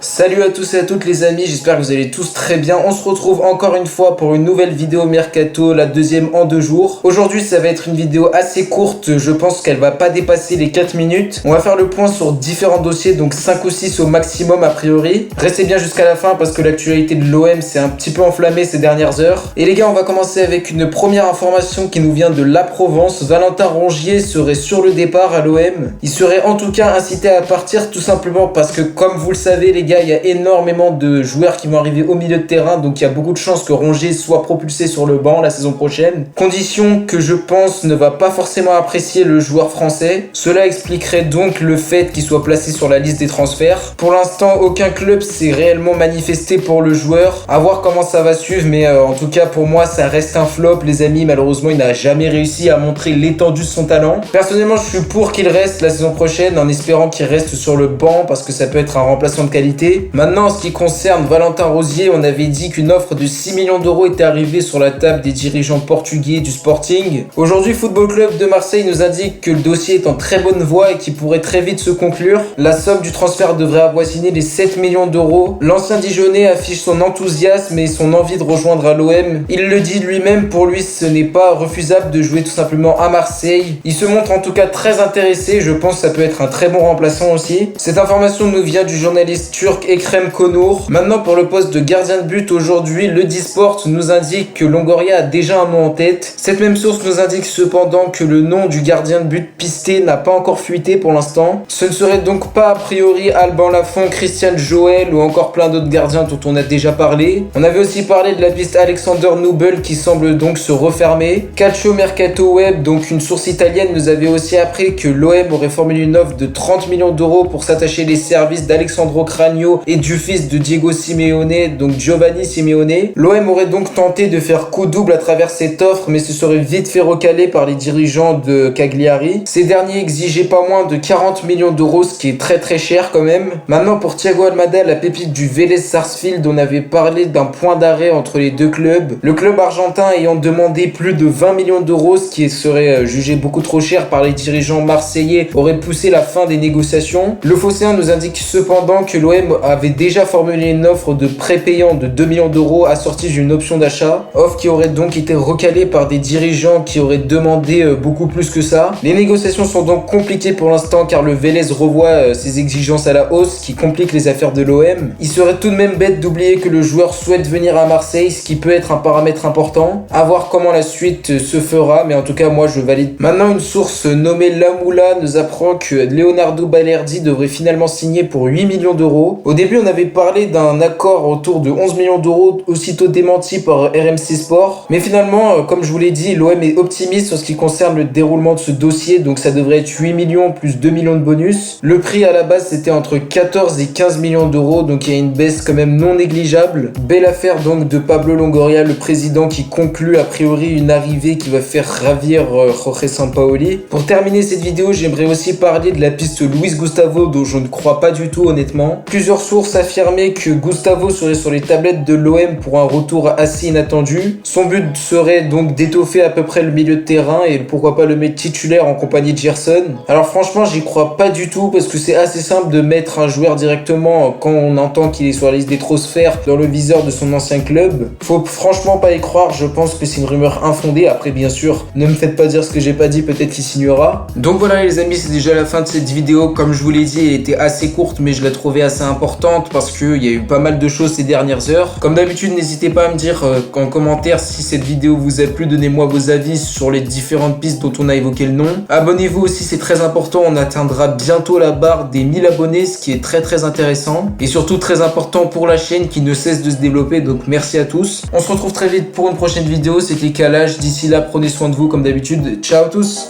Salut à tous et à toutes les amis, j'espère que vous allez tous très bien. On se retrouve encore une fois pour une nouvelle vidéo Mercato, la deuxième en 2 jours. Aujourd'hui ça va être une vidéo assez courte, je pense qu'elle va pas dépasser les 4 minutes. On va faire le point sur différents dossiers, donc 5 ou 6 au maximum a priori. Restez bien jusqu'à la fin parce que l'actualité de l'OM s'est un petit peu enflammée ces dernières heures. Et les gars, on va commencer avec une première information qui nous vient de La Provence. Valentin Rongier serait sur le départ à l'OM. Il serait en tout cas incité à partir tout simplement parce que comme vous le savez les gars, il y a énormément de joueurs qui vont arriver au milieu de terrain, donc il y a beaucoup de chances que Rongier soit propulsé sur le banc la saison prochaine. Condition que je pense ne va pas forcément apprécier le joueur français. Cela expliquerait donc le fait qu'il soit placé sur la liste des transferts. Pour l'instant, aucun club s'est réellement manifesté pour le joueur. À voir comment ça va suivre, mais en tout cas pour moi ça reste un flop les amis. Malheureusement, il n'a jamais réussi à montrer l'étendue de son talent. Personnellement, je suis pour qu'il reste la saison prochaine en espérant qu'il reste sur le banc parce que ça peut être un remplaçant de qualité. Maintenant, en ce qui concerne Valentin Rongier, on avait dit qu'une offre de 6 millions d'euros était arrivée sur la table des dirigeants portugais du Sporting. Aujourd'hui, Football Club de Marseille nous indique que le dossier est en très bonne voie et qu'il pourrait très vite se conclure. La somme du transfert devrait avoisiner les 7 millions d'euros. L'ancien Dijonais affiche son enthousiasme et son envie de rejoindre à l'OM. Il le dit lui-même, pour lui ce n'est pas refusable de jouer tout simplement à Marseille. Il se montre en tout cas très intéressé, je pense que ça peut être un très bon remplaçant aussi. Cette information nous vient du journaliste turc Ekrem Konour. Maintenant, pour le poste de gardien de but, aujourd'hui, le Disport nous indique que Longoria a déjà un nom en tête. Cette même source nous indique cependant que le nom du gardien de but pisté n'a pas encore fuité pour l'instant. Ce ne serait donc pas a priori Alban Lafont, Christian Joel ou encore plein d'autres gardiens dont on a déjà parlé. On avait aussi parlé de la piste Alexander Nubel qui semble donc se refermer. Calcio Mercato Web, donc une source italienne, nous avait aussi appris que l'OM aurait formulé une offre de 30 millions d'euros pour s'attacher les services d'Alexandro Cragno et du fils de Diego Simeone, donc Giovanni Simeone. L'OM aurait donc tenté de faire coup double à travers cette offre, mais se serait vite fait recaler par les dirigeants de Cagliari. Ces derniers exigeaient pas moins de 40 millions d'euros, ce qui est très cher quand même. Maintenant, pour Thiago Almada, la pépite du Vélez Sarsfield, on avait parlé d'un point d'arrêt entre les deux clubs. Le club argentin ayant demandé plus de 20 millions d'euros, ce qui serait jugé beaucoup trop cher par les dirigeants marseillais, aurait poussé la fin des négociations. Le Phocéen nous indique cependant que l'OM avait déjà formulé une offre de prépayant de 2 millions d'euros assortie d'une option d'achat, offre qui aurait donc été recalée par des dirigeants qui auraient demandé beaucoup plus que ça. Les négociations sont donc compliquées pour l'instant car le Vélez revoit ses exigences à la hausse qui compliquent les affaires de l'OM. Il serait tout de même bête d'oublier que le joueur souhaite venir à Marseille, ce qui peut être un paramètre important. À voir comment la suite se fera, mais en tout cas moi je valide. Maintenant, une source nommée Lamoula nous apprend que Leonardo Balerdi devrait finalement signer pour 8 millions d'euros. Au début, on avait parlé d'un accord autour de 11 millions d'euros, aussitôt démenti par RMC Sport. Mais finalement, comme je vous l'ai dit, l'OM est optimiste sur ce qui concerne le déroulement de ce dossier, donc ça devrait être 8 millions plus 2 millions de bonus. Le prix à la base, c'était entre 14 et 15 millions d'euros, donc il y a une baisse quand même non négligeable. Belle affaire donc de Pablo Longoria, le président, qui conclut a priori une arrivée qui va faire ravir Jorge Sampaoli. Pour terminer cette vidéo, j'aimerais aussi parler de la piste Luis Gustavo, dont je ne crois pas du tout honnêtement. Plusieurs sources affirmaient que Gustavo serait sur les tablettes de l'OM pour un retour assez inattendu. Son but serait donc d'étoffer à peu près le milieu de terrain et pourquoi pas le mettre titulaire en compagnie de Gerson. Alors franchement, j'y crois pas du tout parce que c'est assez simple de mettre un joueur directement quand on entend qu'il est sur la liste des trophées dans le viseur de son ancien club. Faut franchement pas y croire, je pense que c'est une rumeur infondée. Après bien sûr, ne me faites pas dire ce que j'ai pas dit, peut-être qu'il signera. Donc voilà les amis, c'est déjà la fin de cette vidéo. Comme je vous l'ai dit, elle était assez courte mais je la trouvais assez importante parce qu'il y a eu pas mal de choses ces dernières heures. Comme d'habitude, n'hésitez pas à me dire en commentaire si cette vidéo vous a plu. Donnez-moi vos avis sur les différentes pistes dont on a évoqué le nom. Abonnez-vous aussi, c'est très important. On atteindra bientôt la barre des 1000 abonnés, ce qui est très intéressant. Et surtout très important pour la chaîne qui ne cesse de se développer. Donc merci à tous. On se retrouve très vite pour une prochaine vidéo. C'était Kalash. D'ici là, prenez soin de vous comme d'habitude. Ciao à tous.